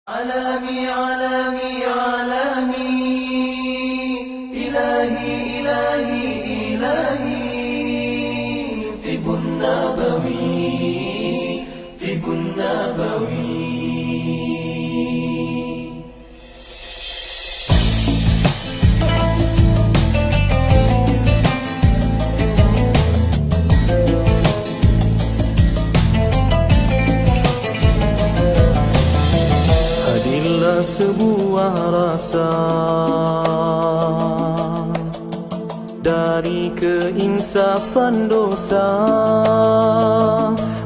عالمي عالمي عالمي إلهي إلهي إلهي طب النبوي طب النبوي. Sebuah rasa dari keinsafan dosa,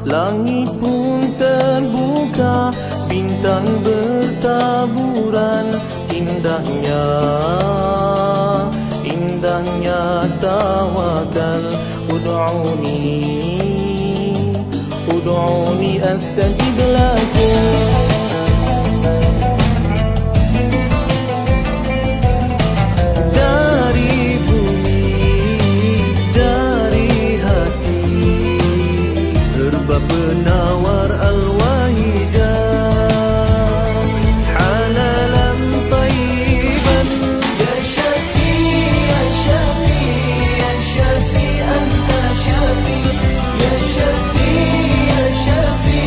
langit pun terbuka, bintang bertaburan, indahnya indahnya tawakal. Ud'uni astajib lakum. Penawar al-wahidah halalan tayyiban. Ya Syafi, Ya Syafi, Ya Syafi, Anta Syafi. Ya Syafi, Ya Syafi,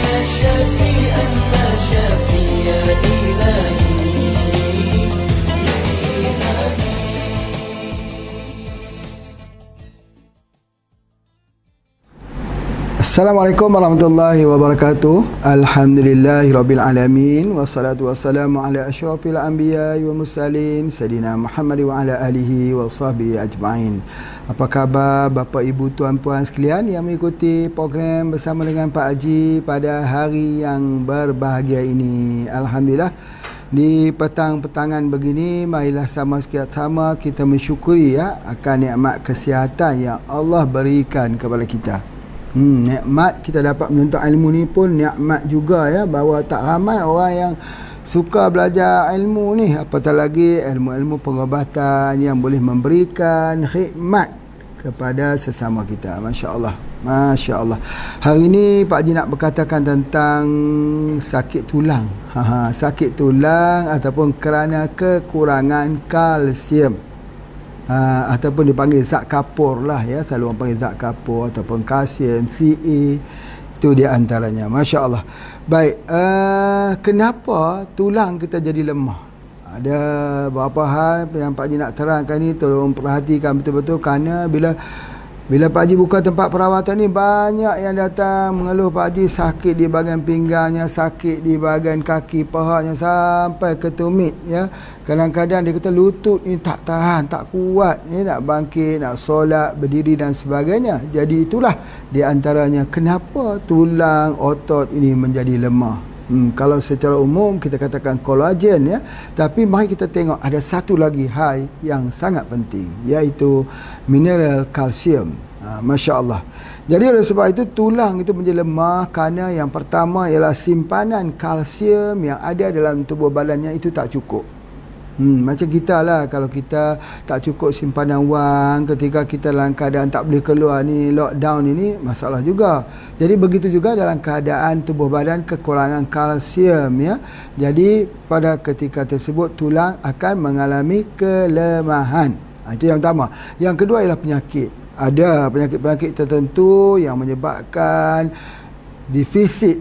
Ya Syafi, Anta Syafi. Ya Ilahi, Ya Ilahi. Assalamualaikum warahmatullahi wabarakatuh. Alhamdulillahirabbil alamin wassalatu wassalamu ala asyrafil anbiya'i wal mursalin sayidina Muhammad wa ala alihi wa sahbihi ajmain. Apa khabar Bapa Ibu Tuan Puan sekalian yang mengikuti program bersama dengan Pak Haji pada hari yang berbahagia ini? Alhamdulillah, di petang-petangan begini, marilah sama-sama kita mensyukuri akan nikmat kesihatan yang Allah berikan kepada kita. Nikmat kita dapat menuntut ilmu ni pun nikmat juga bahawa tak ramai orang yang suka belajar ilmu ni, apatah lagi ilmu-ilmu pengobatan yang boleh memberikan khidmat kepada sesama kita. Masya Allah, Masya Allah. Hari ini Pak Haji nak berkatakan tentang sakit tulang. Sakit tulang ataupun kerana kekurangan kalsium. Ataupun dipanggil zat kapur lah selalu orang panggil zat kapur ataupun kalsium, Ca, itu di antaranya. Masya Allah. Baik, kenapa tulang kita jadi lemah? Ada beberapa hal yang Pak Haji nak terangkan ni, tolong perhatikan betul-betul, kerana bila Pak Haji buka tempat perawatan ni, banyak yang datang mengeluh Pak Haji sakit di bahagian pinggangnya, sakit di bahagian kaki, pahanya sampai ke tumit Kadang-kadang dia kata lutut ni tak tahan, tak kuat nak bangkit, nak solat, berdiri dan sebagainya. Jadi itulah di antaranya kenapa tulang otot ini menjadi lemah. Kalau secara umum kita katakan kolagen tapi mari kita tengok ada satu lagi hal yang sangat penting, iaitu mineral kalsium. Masya Allah. Jadi oleh sebab itu tulang itu menjadi lemah kerana yang pertama ialah simpanan kalsium yang ada dalam tubuh badannya itu tak cukup. Macam kita lah, kalau kita tak cukup simpanan wang ketika kita dalam keadaan tak boleh keluar ni, lockdown ini, masalah juga. Jadi begitu juga dalam keadaan tubuh badan kekurangan kalsium Jadi pada ketika tersebut tulang akan mengalami kelemahan. Itu yang pertama. Yang kedua ialah penyakit. Ada penyakit-penyakit tertentu yang menyebabkan defisit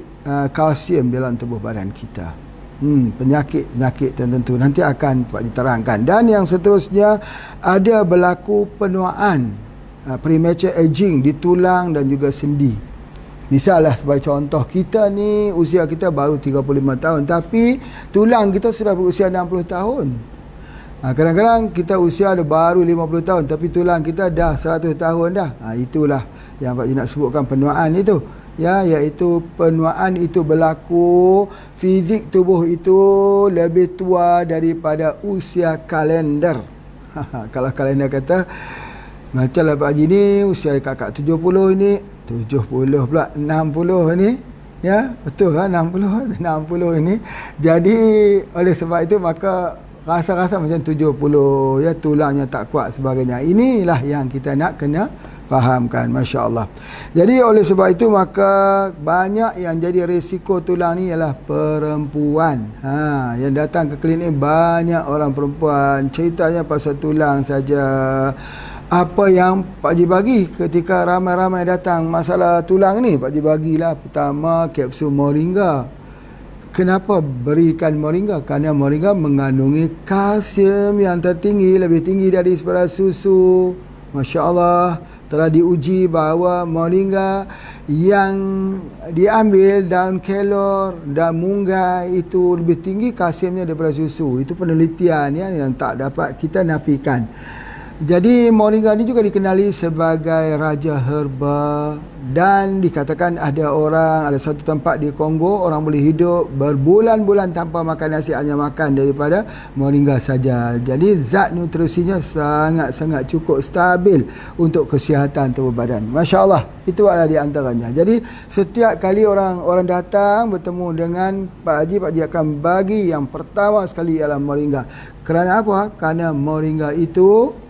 kalsium dalam tubuh badan kita. Penyakit-penyakit tertentu nanti akan Pak diterangkan. Dan yang seterusnya, ada berlaku penuaan, premature aging di tulang dan juga sendi. Misalnya sebagai contoh, kita ni usia kita baru 35 tahun tapi tulang kita sudah berusia 60 tahun. Kadang-kadang kita usia ada baru 50 tahun tapi tulang kita dah 100 tahun dah. Itulah yang Pak nak sebutkan penuaan itu. Iaitu penuaan itu berlaku, fizik tubuh itu lebih tua daripada usia kalender. Kalau kalender kata macamlah Pak Haji ni usia kakak 70 ini, 70 pula 60 ni, betul lah 60 ini. Jadi oleh sebab itu maka rasa-rasa macam 70 tulangnya tak kuat sebagainya. Inilah yang kita nak kena fahamkan, Masya Allah. Jadi oleh sebab itu maka banyak yang jadi risiko tulang ni ialah perempuan. Yang datang ke klinik banyak orang perempuan, ceritanya pasal tulang saja. Apa yang Pak Haji bagi ketika ramai-ramai datang masalah tulang ni, Pak Haji bagilah pertama kapsul moringa. Kenapa berikan moringa? Kerana moringa mengandungi kalsium yang tertinggi, lebih tinggi dari daripada susu. Masya Allah, telah diuji bahawa moringa yang diambil daun kelor dan munggai itu lebih tinggi kalsiumnya daripada susu. Itu penelitian yang tak dapat kita nafikan. Jadi moringa ni juga dikenali sebagai raja herba, dan dikatakan ada satu tempat di Kongo orang boleh hidup berbulan-bulan tanpa makan nasi, hanya makan daripada moringa saja. Jadi zat nutrisinya sangat-sangat cukup stabil untuk kesihatan tubuh badan. Masya Allah, itu adalah di antaranya. Jadi setiap kali orang datang bertemu dengan Pak Haji akan bagi yang pertama sekali ialah moringa. Kerana apa? Kerana moringa itu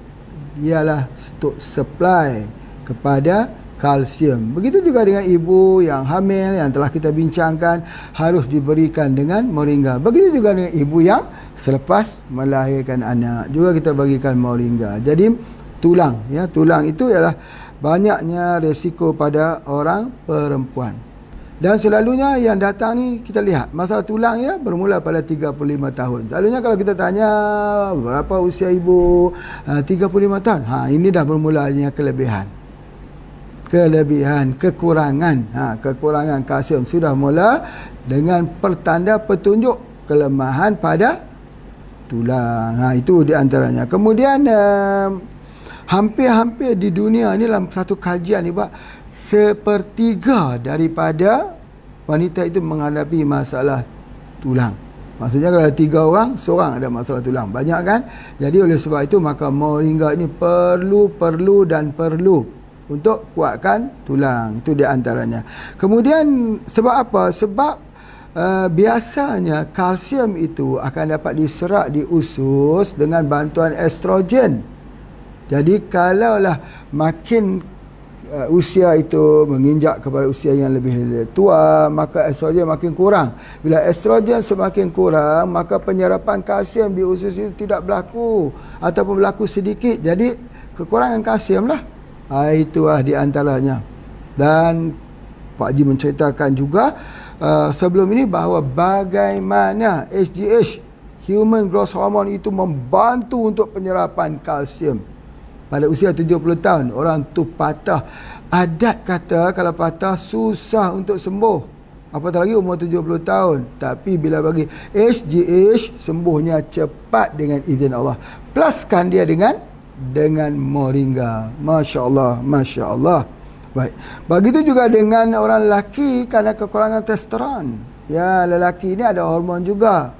ialah untuk supply kepada kalsium. Begitu juga dengan ibu yang hamil yang telah kita bincangkan, harus diberikan dengan moringa. Begitu juga dengan ibu yang selepas melahirkan anak, juga kita bagikan moringa. Jadi tulang itu ialah banyaknya resiko pada orang perempuan. Dan selalunya yang datang ni kita lihat masalah tulang bermula pada 35 tahun. Selalunya kalau kita tanya berapa usia ibu, 35 tahun. Ini dah bermulanya kelebihan, kekurangan kalsium sudah mula dengan pertanda petunjuk kelemahan pada tulang. Itu di antaranya. Kemudian hampir-hampir di dunia ni dalam satu kajian ni Pak, sepertiga daripada wanita itu menghadapi masalah tulang. Maksudnya kalau 3 orang, seorang ada masalah tulang. Banyak kan? Jadi oleh sebab itu maka moringa ini perlu untuk kuatkan tulang. Itu di antaranya. Kemudian sebab apa? Sebab biasanya kalsium itu akan dapat diserap di usus dengan bantuan estrogen. Jadi kalaulah makin usia itu menginjak kepada usia yang lebih tua, maka estrogen makin kurang. Bila estrogen semakin kurang, maka penyerapan kalsium di usus itu tidak berlaku ataupun berlaku sedikit. Jadi kekurangan kalsium lah. Itulah di antaranya. Dan Pak Haji menceritakan juga sebelum ini bahawa bagaimana HGH, Human Growth Hormone, itu membantu untuk penyerapan kalsium. Pada usia 70 tahun, orang tu patah. Adat kata kalau patah susah untuk sembuh. Apatah lagi umur 70 tahun. Tapi bila bagi HGH, sembuhnya cepat dengan izin Allah. Pluskan dia dengan moringa. Masya Allah, Masya Allah. Baik. Begitu juga dengan orang lelaki kerana kekurangan testosteron. Lelaki ni ada hormon juga.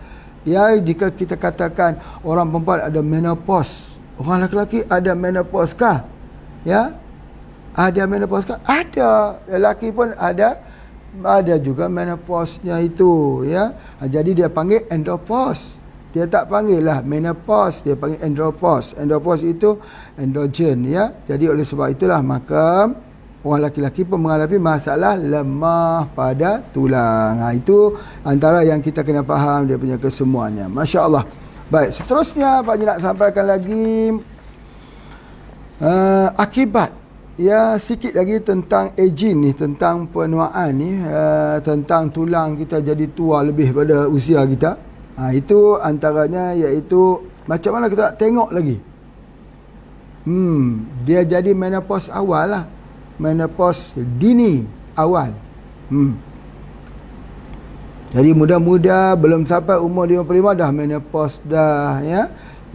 Jika kita katakan orang perempuan ada menopause, orang lelaki ada menopause kah? Ada menopause kah? Ada. Lelaki pun ada juga menopause-nya itu, Jadi dia panggil andropause. Dia tak panggil lah menopause, dia panggil andropause. Andropause itu androgen, Jadi oleh sebab itulah maka orang lelaki pun menghadapi masalah lemah pada tulang. Itu antara yang kita kena faham dia punya kesemuanya. Masya Allah. Baik, seterusnya Pak Haji nak sampaikan lagi akibat sikit lagi tentang aging ni, tentang penuaan ni, tentang tulang kita jadi tua lebih pada usia kita. Itu antaranya iaitu macam mana kita nak tengok lagi. Dia jadi menopause awal lah, menopause dini awal. Jadi muda-muda belum sampai umur 55 dah menopause dah,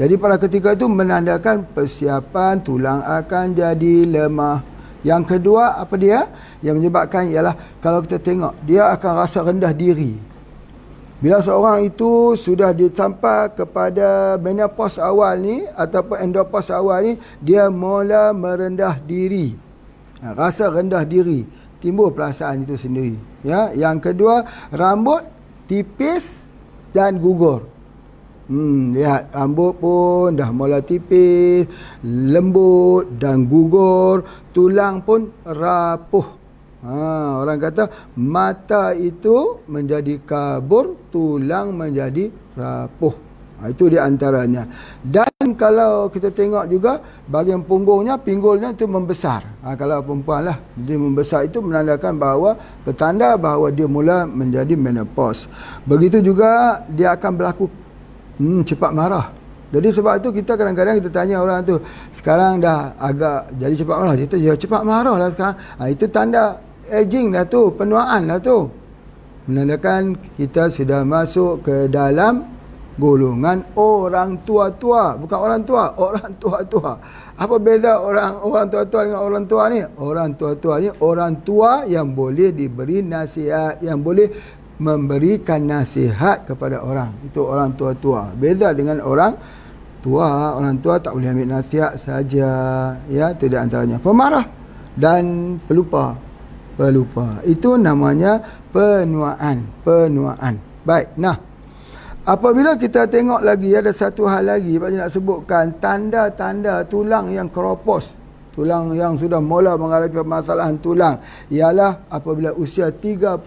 Jadi pada ketika itu menandakan persiapan tulang akan jadi lemah. Yang kedua apa dia? Yang menyebabkan ialah kalau kita tengok dia akan rasa rendah diri. Bila seorang itu sudah sampai kepada menopause awal ni ataupun andropause awal ni, dia mula merendah diri. Rasa rendah diri, timbul perasaan itu sendiri. Yang kedua, rambut tipis dan gugur. Lihat rambut pun dah mula tipis, lembut dan gugur, tulang pun rapuh. Orang kata mata itu menjadi kabur, tulang menjadi rapuh. Itu di antaranya. Dan kalau kita tengok juga bahagian punggungnya, pinggulnya itu membesar. Kalau perempuan lah, dia membesar, itu menandakan bahawa, bertanda bahawa dia mula menjadi menopause. Begitu juga dia akan berlaku cepat marah. Jadi sebab itu kita kadang-kadang kita tanya orang tu, sekarang dah agak jadi cepat marah, dia tu cepat marah lah sekarang. Itu tanda aging lah tu, penuaan lah tu. Menandakan kita sudah masuk ke dalam golongan orang tua-tua. Bukan orang tua, orang tua-tua. Apa beza orang tua-tua dengan orang tua ni? Orang tua-tua ni orang tua yang boleh diberi nasihat, yang boleh memberikan nasihat kepada orang. Itu orang tua-tua. Beza dengan orang tua. Orang tua tak boleh ambil nasihat saja. Ya, itu di antaranya. Pemarah dan pelupa. Itu namanya penuaan. Baik, nah, apabila kita tengok lagi, ada satu hal lagi Pak Haji nak sebutkan, tanda-tanda tulang yang keropos, tulang yang sudah mula mengalami permasalahan tulang, ialah apabila usia 35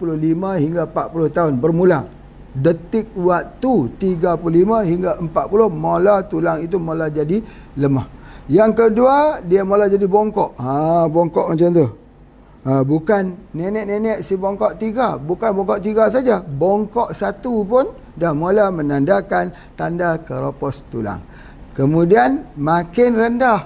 hingga 40 tahun bermula. Detik waktu 35 hingga 40 mula tulang itu mula jadi lemah. Yang kedua, dia mula jadi bongkok. Bongkok macam tu. Bukan nenek-nenek si bongkok 3, bukan bongkok 3 saja, bongkok 1 pun dah mula menandakan tanda keropos tulang. Kemudian makin rendah,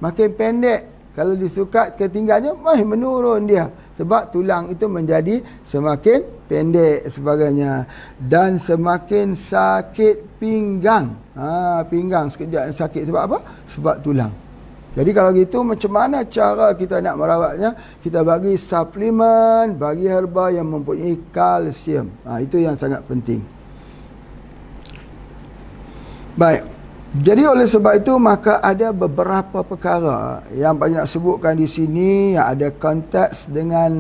makin pendek, kalau disukat ketinggiannya menurun dia, sebab tulang itu menjadi semakin pendek sebagainya. Dan semakin sakit pinggang. Pinggang sekejap sakit, sebab apa? Sebab tulang. Jadi kalau gitu, macam mana cara kita nak merawatnya? Kita bagi suplemen, bagi herba yang mempunyai kalsium. Itu yang sangat penting. Baik. Jadi oleh sebab itu, maka ada beberapa perkara yang banyak sebutkan di sini yang ada konteks dengan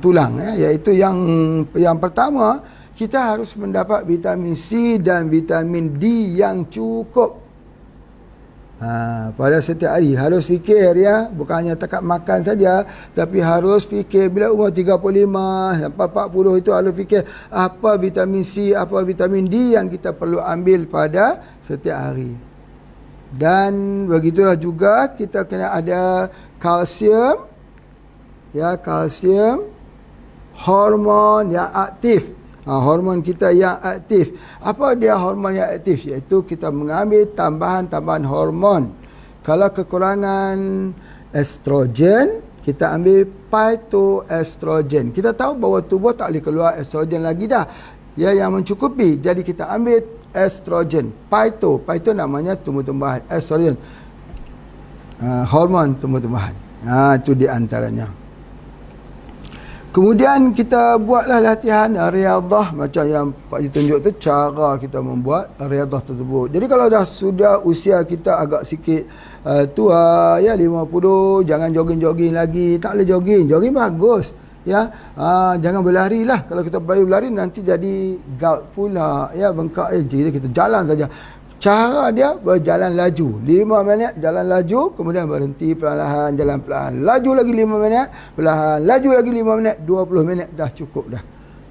tulang, iaitu yang pertama, kita harus mendapat vitamin C dan vitamin D yang cukup. Pada setiap hari harus fikir, ya, bukan hanya takat makan saja, tapi harus fikir bila umur 35 sampai 40 itu harus fikir apa vitamin C, apa vitamin D yang kita perlu ambil pada setiap hari. Dan begitulah juga kita kena ada kalsium, ya, kalsium, hormon yang aktif. Hormon kita yang aktif. Apa dia hormon yang aktif? Iaitu kita mengambil tambahan-tambahan hormon. Kalau kekurangan estrogen, kita ambil phytoestrogen. Kita tahu bahawa tubuh tak boleh keluar estrogen lagi dah, ya, yang mencukupi. Jadi kita ambil estrogen. Phyto namanya tumbuh-tumbuhan. Estrogen, hormon tumbuh-tumbuhan. Itu di antaranya. Kemudian kita buatlah latihan riadah macam yang Pak Haji tunjuk tu, cara kita membuat riadah tersebut. Jadi kalau sudah usia kita agak sikit tua, ya, 50, jangan jogging-jogging lagi. Tak boleh jogging. Jogging bagus, ya. Jangan berlari lah. Kalau kita berlari nanti jadi gout pula, ya, bengkak. Jadi kita jalan saja. Cara dia berjalan laju 5 minit, jalan laju, kemudian berhenti perlahan, jalan perlahan, laju lagi 5 minit, perlahan, laju lagi 5 minit, 20 minit dah cukup dah.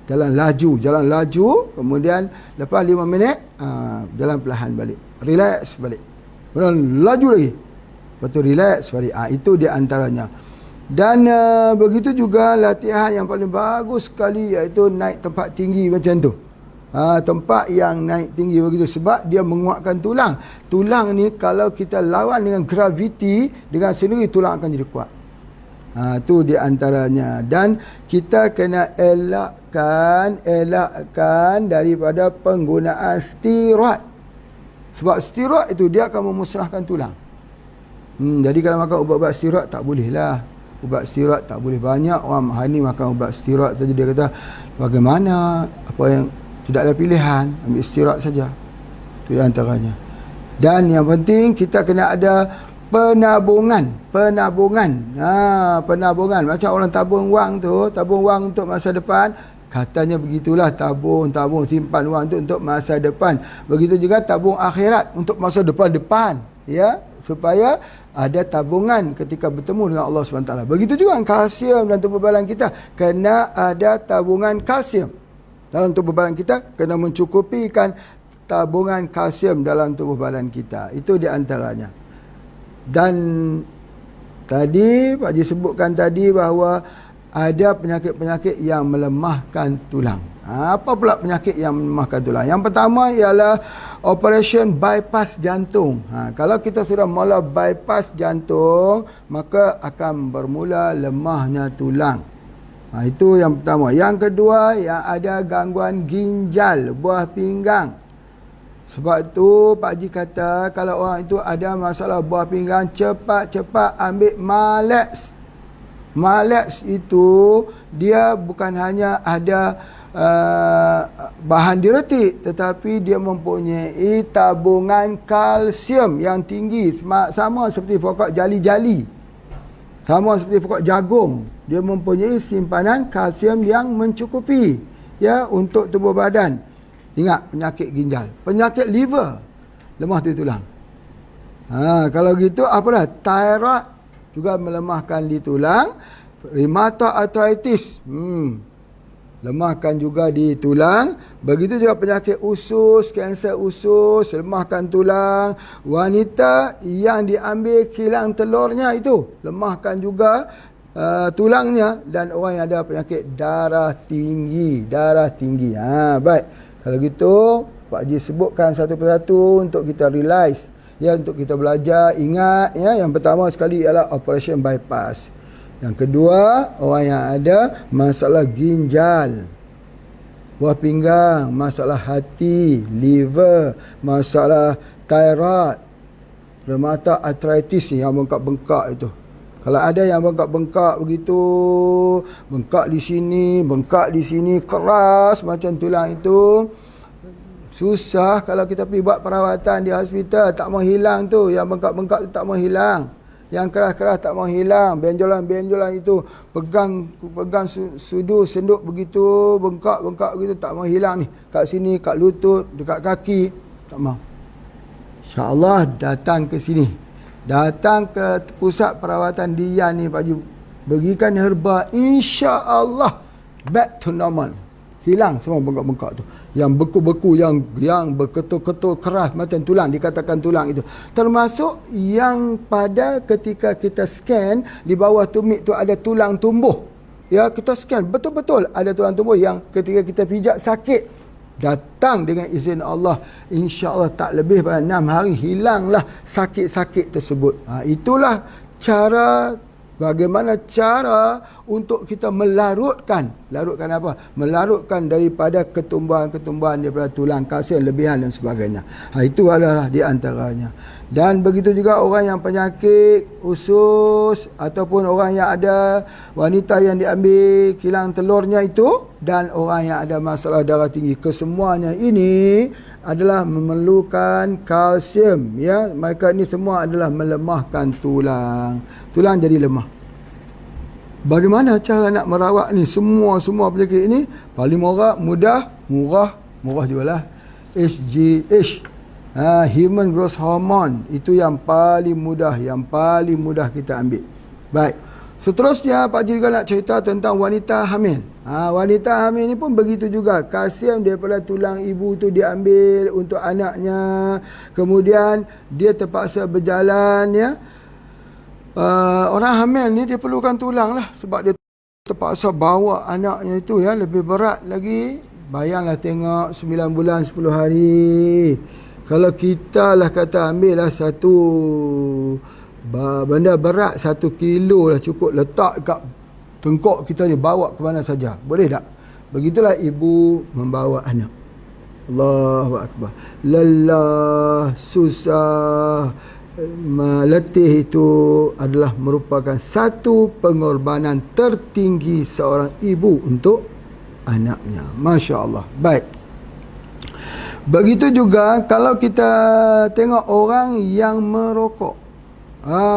Jalan laju, kemudian lepas 5 minit jalan perlahan balik, relax balik, kemudian laju lagi, lepas tu relax balik. Itu di antaranya. Dan begitu juga latihan yang paling bagus sekali, iaitu naik tempat tinggi macam tu. Tempat yang naik tinggi begitu, sebab dia menguatkan tulang. Tulang ni kalau kita lawan dengan graviti, dengan sendiri tulang akan jadi kuat. Itu di antaranya. Dan kita kena elakkan daripada penggunaan steroid. Sebab steroid itu dia akan memusnahkan tulang. Jadi kalau makan ubat-ubat steroid tak boleh lah. Ubat steroid tak boleh. Banyak orang hari ni makan ubat steroid saja, dia kata bagaimana, apa yang tidak ada pilihan, ambil steroid saja. Itu antaranya. Dan yang penting kita kena ada penabungan. Penabungan macam orang tabung wang tu, tabung wang untuk masa depan. Katanya begitulah, tabung simpan wang tu untuk masa depan. Begitu juga tabung akhirat untuk masa depan-depan, ya, supaya ada tabungan ketika bertemu dengan Allah SWT. Begitu juga kalsium dalam tubuh badan kita, kena ada tabungan kalsium dalam tubuh badan kita, kena mencukupikan tabungan kalsium dalam tubuh badan kita. Itu di antaranya. Dan tadi Pak Haji sebutkan tadi bahawa ada penyakit-penyakit yang melemahkan tulang. Apa pula penyakit yang melemahkan tulang? Yang pertama ialah operation bypass jantung. Kalau kita sudah mula bypass jantung, maka akan bermula lemahnya tulang. Itu yang pertama. Yang kedua, yang ada gangguan ginjal, buah pinggang. Sebab tu Pak Haji kata, kalau orang itu ada masalah buah pinggang, cepat-cepat ambil Malex. Malex itu dia bukan hanya ada bahan diuretik, tetapi dia mempunyai tabungan kalsium yang tinggi, sama seperti pokok jali-jali, sama seperti pokok jagung. Dia mempunyai simpanan kalsium yang mencukupi, ya, untuk tubuh badan. Ingat, penyakit ginjal, penyakit liver, lemah tulang. Kalau gitu apalah, thyroid juga melemahkan di tulang. Rheumatoid arthritis, lemahkan juga di tulang. Begitu juga penyakit usus, kanser usus, lemahkan tulang. Wanita yang diambil kilang telurnya itu, lemahkan juga tulangnya. Dan orang yang ada penyakit darah tinggi. Baik, kalau gitu Pak Haji sebutkan satu persatu untuk kita realize, ya, untuk kita belajar. Ingat, ya, yang pertama sekali ialah operation bypass. Yang kedua, orang yang ada masalah ginjal, buah pinggang, masalah hati, liver, masalah thyroid, rheumatoid arthritis yang bengkak-bengkak itu. Kalau ada yang bengkak-bengkak begitu, bengkak di sini, keras macam tulang itu, susah kalau kita pergi buat perawatan di hospital, tak mau hilang tu. Yang bengkak-bengkak tu tak mau hilang. Yang keras-keras tak mau hilang. Benjolan-benjolan itu pegang sudu, senduk begitu, bengkak-bengkak begitu, tak mau hilang ni. Kat sini, kat lutut, dekat kaki, tak mau. InsyaAllah datang ke sini. Datang ke pusat perawatan Dian ni Pak Haji, berikan herba, insya-Allah back to normal. Hilang semua bengkak-bengkak tu. Yang beku-beku, yang berketul-ketul keras macam tulang, dikatakan tulang itu. Termasuk yang pada ketika kita scan, di bawah tumit tu ada tulang tumbuh. Ya, kita scan, betul-betul ada tulang tumbuh yang ketika kita pijak sakit. Datang dengan izin Allah, insya-Allah tak lebih pada 6 hari hilanglah sakit-sakit tersebut. Itulah cara, bagaimana cara untuk kita melarutkan apa? Melarutkan daripada ketumbuhan-ketumbuhan daripada tulang, kalsium lebihan dan sebagainya. Itu adalah di antaranya. Dan begitu juga orang yang penyakit usus, ataupun orang yang ada wanita yang diambil kilang telurnya itu, dan orang yang ada masalah darah tinggi. Kesemuanya ini adalah memerlukan kalsium, ya. Mereka ini semua adalah melemahkan tulang. Tulang jadi lemah. Bagaimana cara nak merawat ni semua penyakit ini? Paling murah jugalah HGH. Human growth hormone, itu yang paling mudah kita ambil. Baik. Seterusnya Pak Haji juga nak cerita tentang wanita hamil. Wanita hamil ni pun begitu juga. Kalsium daripada tulang ibu tu diambil untuk anaknya. Kemudian dia terpaksa berjalan, ya. Orang hamil ni dia perlukan tulang lah, sebab dia terpaksa bawa anaknya itu, ya, lebih berat lagi. Bayanglah tengok 9 bulan 10 hari. Kalau kita lah kata ambil lah satu benda berat 1 kilo lah cukup, letak kat tengkok kita ni, bawa ke mana saja, boleh tak? Begitulah ibu membawa anak. Allahu Akbar. Lelah, susah, letih, itu adalah merupakan satu pengorbanan tertinggi seorang ibu untuk anaknya. Masya Allah. Baik. Begitu juga kalau kita tengok orang yang merokok.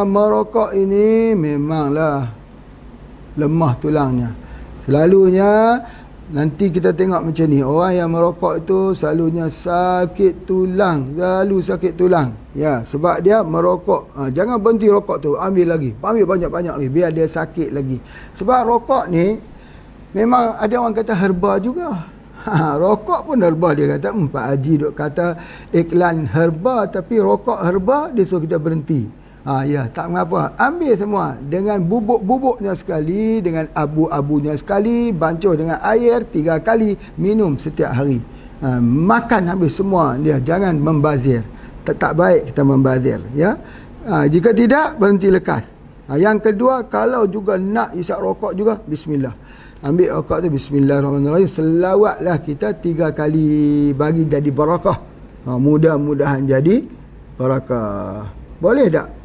Merokok ini memanglah lemah tulangnya. Selalunya Nanti kita tengok macam ni, orang yang merokok itu selalunya sakit tulang, selalu sakit tulang. Ya, sebab dia merokok. Jangan berhenti rokok tu, ambil lagi, ambil banyak-banyak lagi biar dia sakit lagi. Sebab rokok ni memang ada orang kata herba juga. Rokok pun herba, dia kata Pak Haji duk kata iklan herba, tapi rokok herba dia suruh kita berhenti. Ya, tak mengapa. Ambil semua dengan bubuk-bubuknya sekali, dengan abu-abunya sekali, bancuh dengan air 3 kali, minum setiap hari. Makan habis semua dia, jangan membazir. Tak baik kita membazir, ya. Jika tidak, berhenti lekas. Yang kedua, kalau juga nak isap rokok juga, bismillah. Ambil rokok tu, bismillahirrahmanirrahim, selawatlah kita 3 kali, bagi jadi barakah. Mudah-mudahan jadi barakah. Boleh tak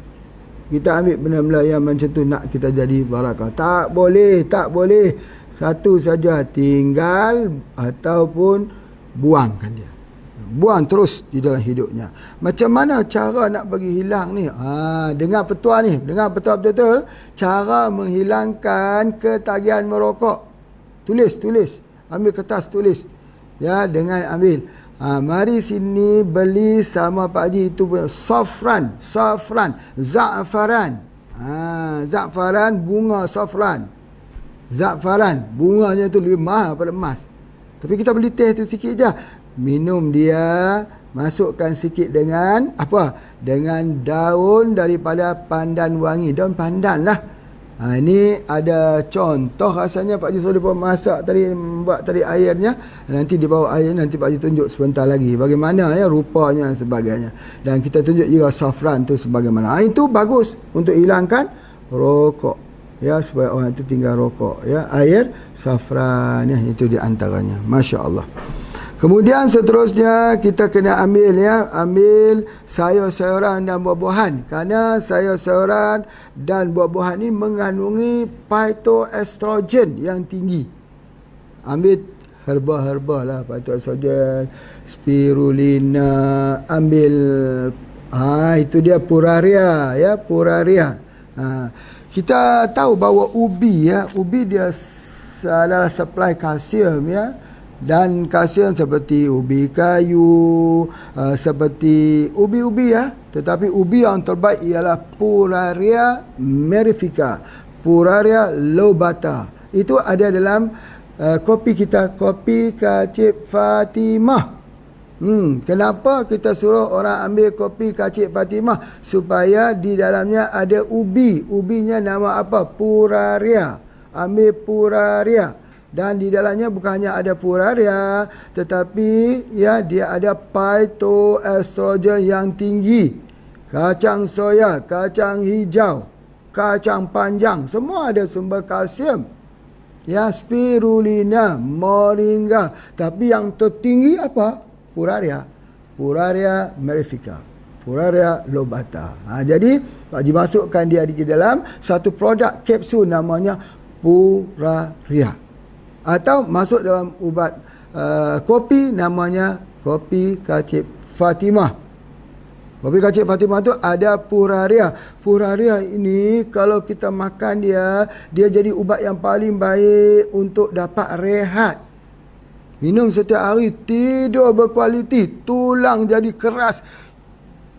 kita ambil benda-benda yang macam tu nak kita jadi barakah? Tak boleh, tak boleh. Satu saja, tinggal ataupun buangkan dia. Buang terus di dalam hidupnya. Macam mana cara nak bagi hilang ni? Dengar petua ni, dengar petua betul-betul. Cara menghilangkan ketagihan merokok. Tulis. Ambil kertas, tulis. Ya, dengan ambil. Mari sini beli sama Pak Haji itu safran, za'faran. Za'faran, bunga safran. Za'faran, bunganya tu lebih mahal daripada emas. Tapi kita beli teh tu sikit je. Minum dia, masukkan sikit dengan apa? Dengan daun daripada pandan wangi, daun pandan lah. Ini ada contoh rasanya Pak Haji Solifuh masak tadi, buat tadi airnya. Nanti di bawah air, nanti Pak Haji tunjuk sebentar lagi bagaimana ya rupanya dan sebagainya. Dan kita tunjuk juga safran tu sebagaimana. Itu bagus untuk hilangkan rokok. Ya, supaya orang itu tinggal rokok. Ya, air safran ya, itu di antaranya. Masya Allah. Kemudian seterusnya kita kena ambil sayur-sayuran dan buah-buahan, kerana sayur-sayuran dan buah-buahan ini mengandungi phytoestrogen yang tinggi. Ambil herba-herba lah, phytoestrogen, spirulina, ambil itu dia puraria ya, puraria. Kita tahu bahawa ubi dia adalah supply kalsium ya. Dan kalsium seperti ubi kayu, seperti ubi-ubi ya. Tetapi ubi yang terbaik ialah Puraria merifica, Puraria lobata. Itu ada dalam kopi kita, kopi Kak Fatimah. Kenapa kita suruh orang ambil kopi Kak Fatimah? Supaya di dalamnya ada ubi. Ubinya nama apa? Puraria. Ambil Puraria. Dan di dalamnya bukan hanya ada puraria, tetapi ya dia ada phytoestrogen yang tinggi. Kacang soya, kacang hijau, kacang panjang, semua ada sumber kalsium. Ya, spirulina, moringa. Tapi yang tertinggi apa? Puraria. Puraria merifica, Puraria lobata. Jadi Pak Haji masukkan dia di dalam satu produk kapsul namanya Puraria. Atau masuk dalam ubat kopi namanya kopi Kak Fatimah. Kopi Kak Fatimah tu ada Puraria. Puraria ini kalau kita makan dia jadi ubat yang paling baik untuk dapat rehat. Minum setiap hari, tidur berkualiti, tulang jadi keras.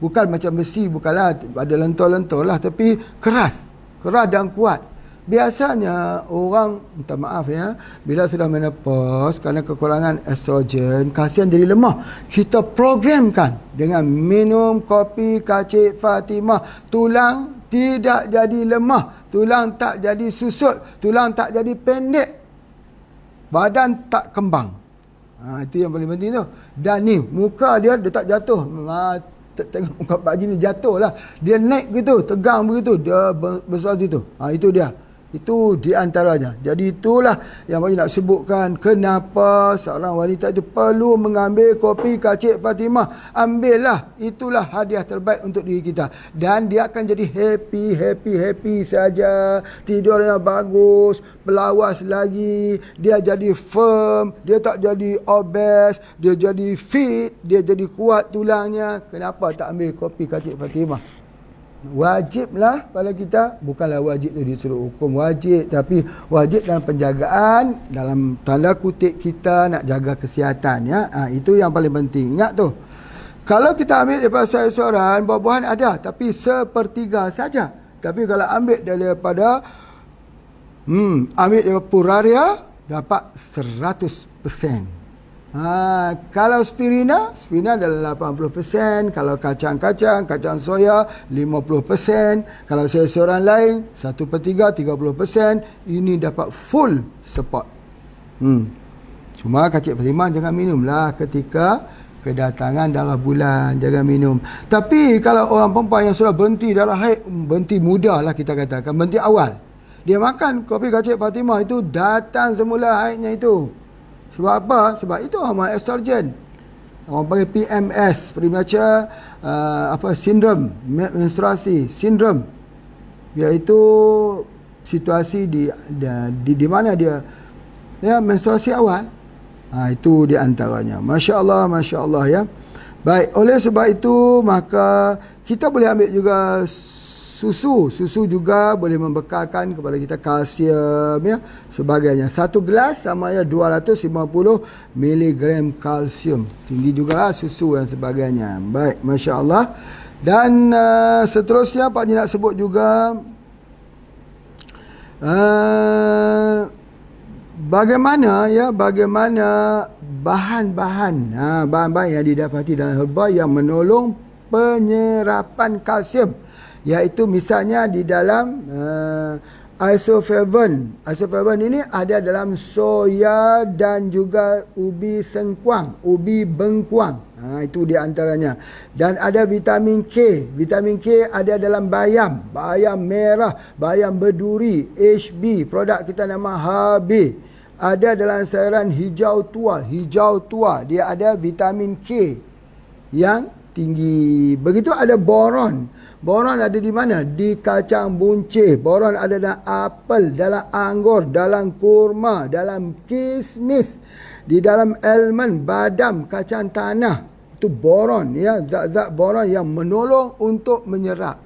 Bukan macam besi, bukanlah ada lentur-lentur lah, tapi keras dan kuat. Biasanya orang, minta maaf ya, bila sudah menopause kerana kekurangan estrogen, kalsium jadi lemah. Kita programkan dengan minum kopi Kak Fatimah, tulang tidak jadi lemah, tulang tak jadi susut, tulang tak jadi pendek, badan tak kembang. Itu yang paling penting tu. Dan ni muka dia tak jatuh. Tengok muka Pak Haji ni jatuh lah. Dia naik begitu, tegang begitu, dia besar situ. Itu dia. Itu di antaranya. Jadi itulah yang Pak Haji nak sebutkan kenapa seorang wanita itu perlu mengambil kopi Kak Fatimah. Ambillah. Itulah hadiah terbaik untuk diri kita. Dan dia akan jadi happy saja. Tidurnya bagus, pelawas lagi, dia jadi firm, dia tak jadi obes, dia jadi fit, dia jadi kuat tulangnya. Kenapa tak ambil kopi Kak Fatimah? Wajiblah pada kita, bukanlah wajib tu disuruh hukum wajib, tapi wajib dalam penjagaan, dalam tanda kutip kita nak jaga kesihatan ya. Itu yang paling penting. Ingat tu. Kalau kita ambil daripada sayur-sayuran, buah-buahan ada, tapi sepertiga saja. Tapi kalau ambil daripada puraria dapat 100%. Kalau spirina adalah 80%, kalau kacang soya 50%, kalau sayur-sayuran lain 1/3 30%, ini dapat full support. Cuma Kak Cik Fatimah jangan minumlah ketika kedatangan darah bulan, jangan minum. Tapi kalau orang perempuan yang sudah berhenti darah haid, berhenti muda lah kita katakan, berhenti awal, dia makan kopi Kak Cik Fatimah itu datang semula haidnya itu. Sebab apa? Sebab itu hormon estrogen. Orang panggil PMS, premature syndrome, menstruasi syndrome, iaitu situasi di mana dia menstruasi awal. Itu di antaranya. Masya Allah ya. Baik, oleh sebab itu maka kita boleh ambil juga susu juga boleh membekalkan kepada kita kalsium ya, sebagainya. Satu gelas sama ya 250 mg kalsium. Tinggi jugalah susu dan sebagainya. Baik, Masya Allah. Dan seterusnya Pak Haji nak sebut juga bagaimana bahan-bahan yang didapati dalam herba yang menolong penyerapan kalsium, iaitu misalnya di dalam isoflavone. Isoflavone ini ada dalam soya dan juga ubi sengkuang, ubi bengkuang. Itu di antaranya. Dan ada vitamin K. Vitamin K ada dalam bayam, bayam merah, bayam berduri, HB, produk kita nama HB. Ada dalam sayuran hijau tua, dia ada vitamin K yang tinggi. Begitu ada boron. Boron ada di mana? Di kacang buncit. Boron ada dalam apel, dalam anggur, dalam kurma, dalam kismis, di dalam almond, badam, kacang tanah. Itu boron ya, zat-zat boron yang menolong untuk menyerap.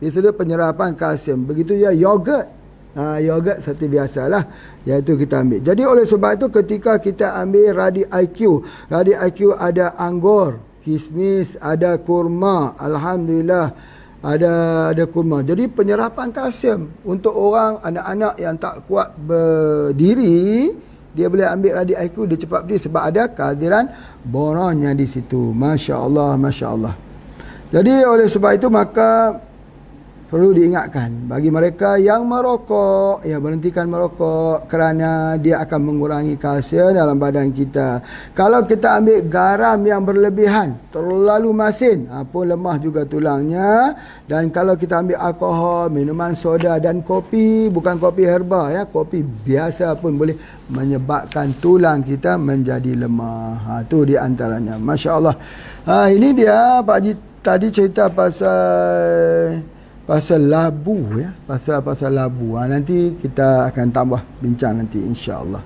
Disebut penyerapan kalsium. Begitu ya yogurt. Yogurt seperti biasalah, iaitu kita ambil. Jadi oleh sebab itu ketika kita ambil Radi IQ ada anggur, kismis, ada kurma, alhamdulillah ada kurma. Jadi penyerapan kalsium untuk orang anak-anak yang tak kuat berdiri, dia boleh ambil Radi IQ, dia cepat berdiri sebab ada kehadiran boronnya di situ. Masya Allah. Jadi oleh sebab itu maka perlu diingatkan bagi mereka yang merokok, ya berhentikan merokok kerana dia akan mengurangi kalsium dalam badan kita. Kalau kita ambil garam yang berlebihan, terlalu masin, pun lemah juga tulangnya. Dan kalau kita ambil alkohol, minuman soda dan kopi, bukan kopi herba ya, kopi biasa pun boleh menyebabkan tulang kita menjadi lemah. Itu di antaranya. Masya Allah. Ini dia Pak Haji tadi cerita pasal labu ya, pasal labu. Nanti kita akan tambah bincang nanti insya-Allah.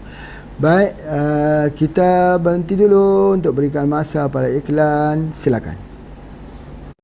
Baik, kita berhenti dulu untuk berikan masa pada iklan. Silakan.